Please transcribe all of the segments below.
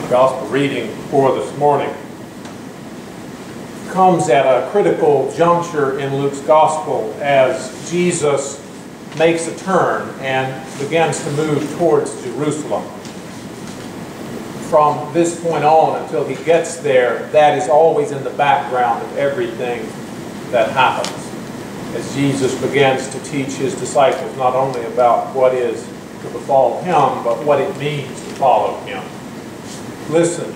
Gospel reading for this morning comes at a critical juncture in Luke's Gospel as Jesus makes a turn and begins to move towards Jerusalem. From this point on until he gets there, that is always in the background of everything that happens, as Jesus begins to teach his disciples not only about what is to befall him, but what it means to follow him. Listen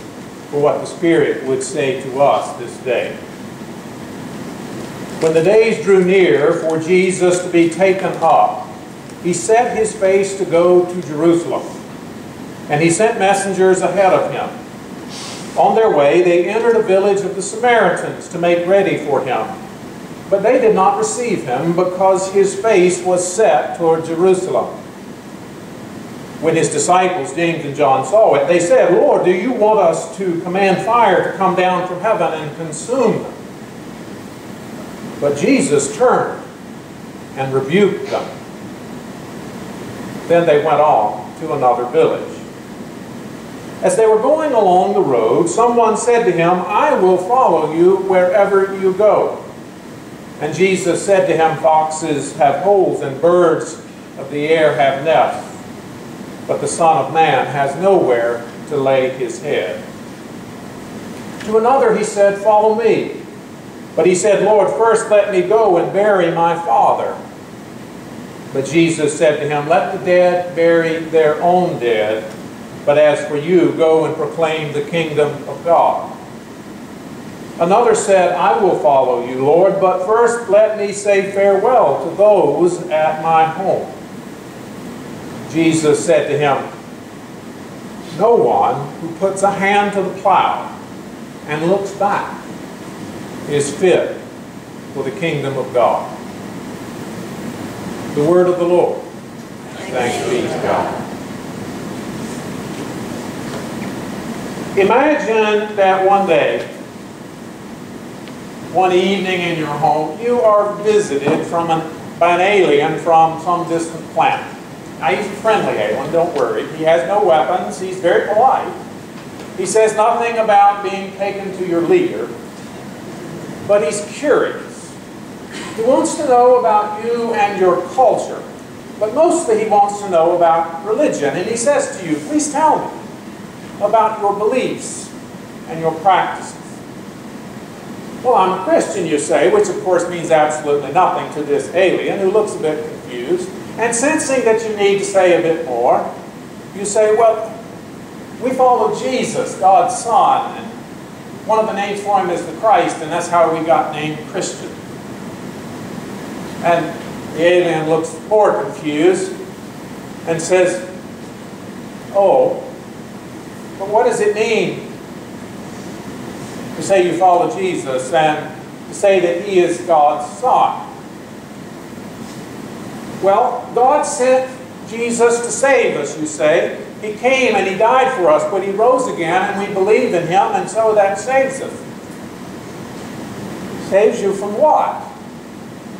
for what the Spirit would say to us this day. When the days drew near for Jesus to be taken up, he set his face to go to Jerusalem, and he sent messengers ahead of him. On their way, they entered a village of the Samaritans to make ready for him. But they did not receive him because his face was set toward Jerusalem. When his disciples, James and John, saw it, they said, "Lord, do you want us to command fire to come down from heaven and consume them?" But Jesus turned and rebuked them. Then they went on to another village. As they were going along the road, someone said to him, "I will follow you wherever you go." And Jesus said to him, "Foxes have holes and birds of the air have nests, but the Son of Man has nowhere to lay his head." To another he said, "Follow me." But he said, "Lord, first let me go and bury my father." But Jesus said to him, "Let the dead bury their own dead, but as for you, go and proclaim the kingdom of God." Another said, "I will follow you, Lord, but first let me say farewell to those at my home." Jesus said to him, "No one who puts a hand to the plow and looks back is fit for the kingdom of God." The word of the Lord. Thanks be to God. Imagine that one day, one evening in your home, you are visited by an alien from some distant planet. Now, he's a friendly alien, don't worry. He has no weapons. He's very polite. He says nothing about being taken to your leader, but he's curious. He wants to know about you and your culture, but mostly he wants to know about religion. And he says to you, "Please tell me about your beliefs and your practices." "Well, I'm a Christian," you say, which of course means absolutely nothing to this alien who looks a bit confused. And sensing that you need to say a bit more, you say, "Well, we follow Jesus, God's Son, and one of the names for him is the Christ, and that's how we got named Christian." And the alien looks more confused and says, "Oh, but what does it mean to say you follow Jesus and to say that he is God's Son?" "Well, God sent Jesus to save us," you say. "He came and he died for us, but he rose again and we believe in him, and so that saves us." "Saves you from what?"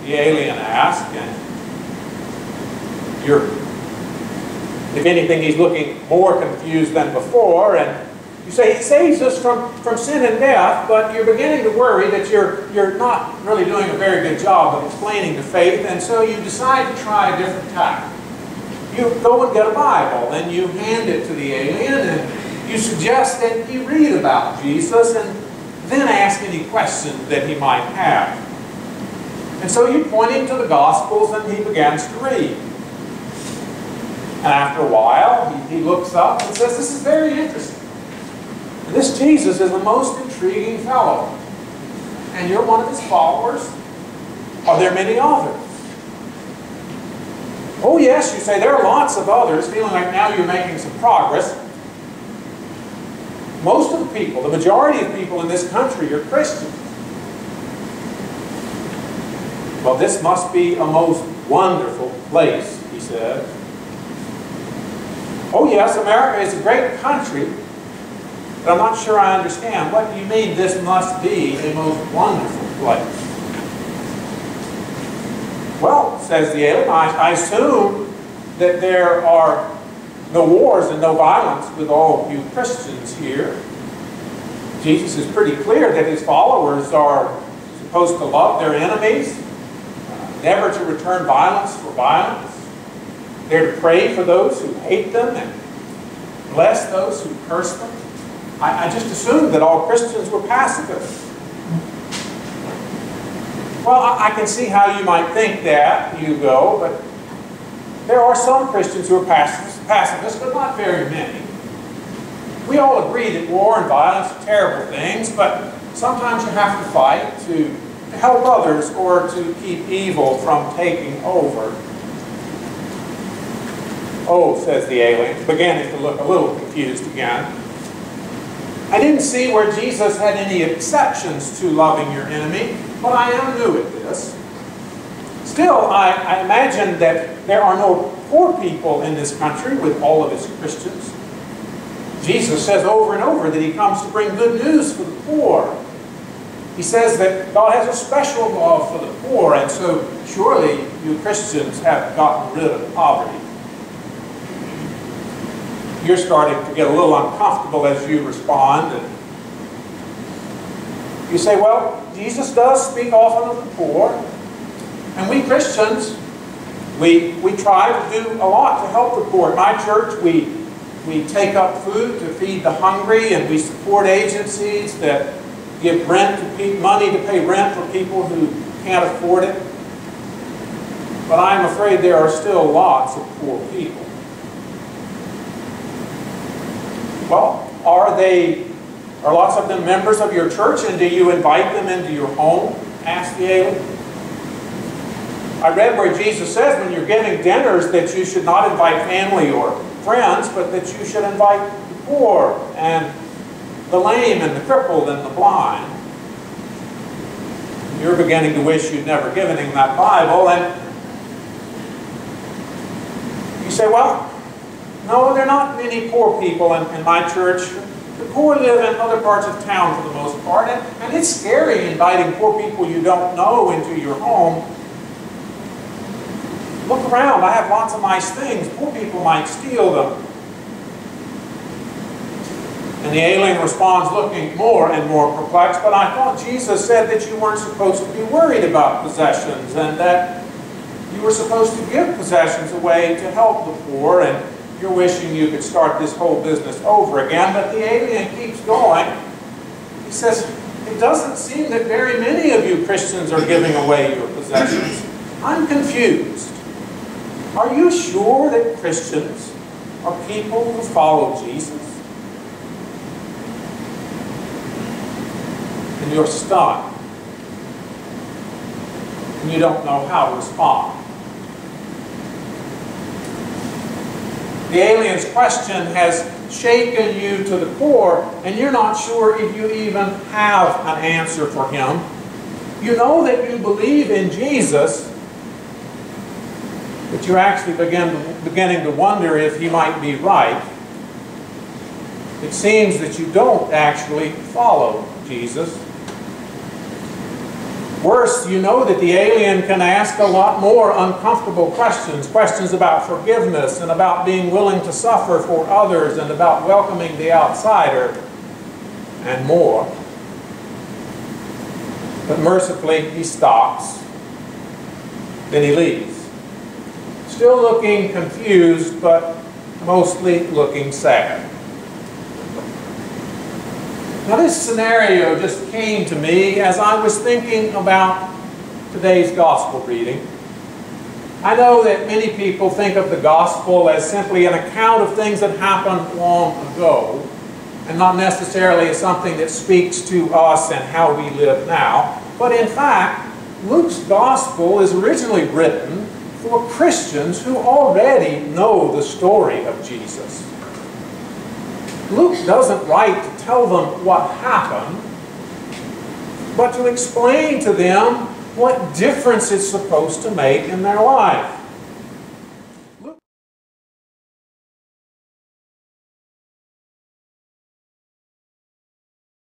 the alien asked. And if anything, he's looking more confused than before. And you say, "He saves us from sin and death," but you're beginning to worry that you're not really doing a very good job of explaining the faith, and so you decide to try a different tack. You go and get a Bible, and you hand it to the alien, and you suggest that he read about Jesus, and then ask any questions that he might have. And so you point him to the Gospels, and he begins to read. And after a while, he looks up and says, "This is very interesting. This Jesus is the most intriguing fellow. And you're one of his followers? Are there many others?" "Oh yes," you say, "there are lots of others," feeling like now you're making some progress. "Most of the people, the majority of people in this country are Christians." "Well, this must be a most wonderful place," he said. "Oh yes, America is a great country, but I'm not sure I understand. What do you mean this must be a most wonderful place?" "Well," says the alien, I assume that there are no wars and no violence with all you Christians here. Jesus is pretty clear that his followers are supposed to love their enemies, never to return violence for violence. They're to pray for those who hate them and bless those who curse them. I just assumed that all Christians were pacifists. Well, I can see how you might think that, Hugo, but there are some Christians who are pacifists, but not very many. We all agree that war and violence are terrible things, but sometimes you have to fight to help others or to keep evil from taking over. Oh, says the alien, beginning to look a little confused again. I didn't see where Jesus had any exceptions to loving your enemy, but I am new at this. Still, I imagine that there are no poor people in this country with all of its Christians. Jesus says over and over that he comes to bring good news for the poor. He says that God has a special love for the poor, and so surely you Christians have gotten rid of poverty. You're starting to get a little uncomfortable as you respond. And you say, well, Jesus does speak often of the poor. And we Christians, we try to do a lot to help the poor. At my church, we take up food to feed the hungry, and we support agencies that give money to pay rent for people who can't afford it. But I'm afraid there are still lots of poor people. Well, are lots of them members of your church, and do you invite them into your home? Asked the alien. I read where Jesus says when you're giving dinners that you should not invite family or friends, but that you should invite the poor and the lame and the crippled and the blind. You're beginning to wish you'd never given him that Bible, and you say, well, no, there are not many poor people in my church. The poor live in other parts of town for the most part, and it's scary inviting poor people you don't know into your home. Look around, I have lots of nice things. Poor people might steal them. And the alien responds looking more and more perplexed, but I thought Jesus said that you weren't supposed to be worried about possessions, and that you were supposed to give possessions away to help the poor, and you're wishing you could start this whole business over again. But the alien keeps going. He says, it doesn't seem that very many of you Christians are giving away your possessions. I'm confused. Are you sure that Christians are people who follow Jesus? And you're stunned. And you don't know how to respond. The alien's question has shaken you to the core, and you're not sure if you even have an answer for him. You know that you believe in Jesus, but you're actually beginning to wonder if he might be right. It seems that you don't actually follow Jesus. Worse, you know that the alien can ask a lot more uncomfortable questions. Questions about forgiveness and about being willing to suffer for others and about welcoming the outsider and more. But mercifully, he stops. Then he leaves. Still looking confused, but mostly looking sad. Now this scenario just came to me as I was thinking about today's gospel reading. I know that many people think of the gospel as simply an account of things that happened long ago, and not necessarily as something that speaks to us and how we live now. But in fact, Luke's gospel is originally written for Christians who already know the story of Jesus. Luke doesn't write to tell them what happened, but to explain to them what difference it's supposed to make in their life.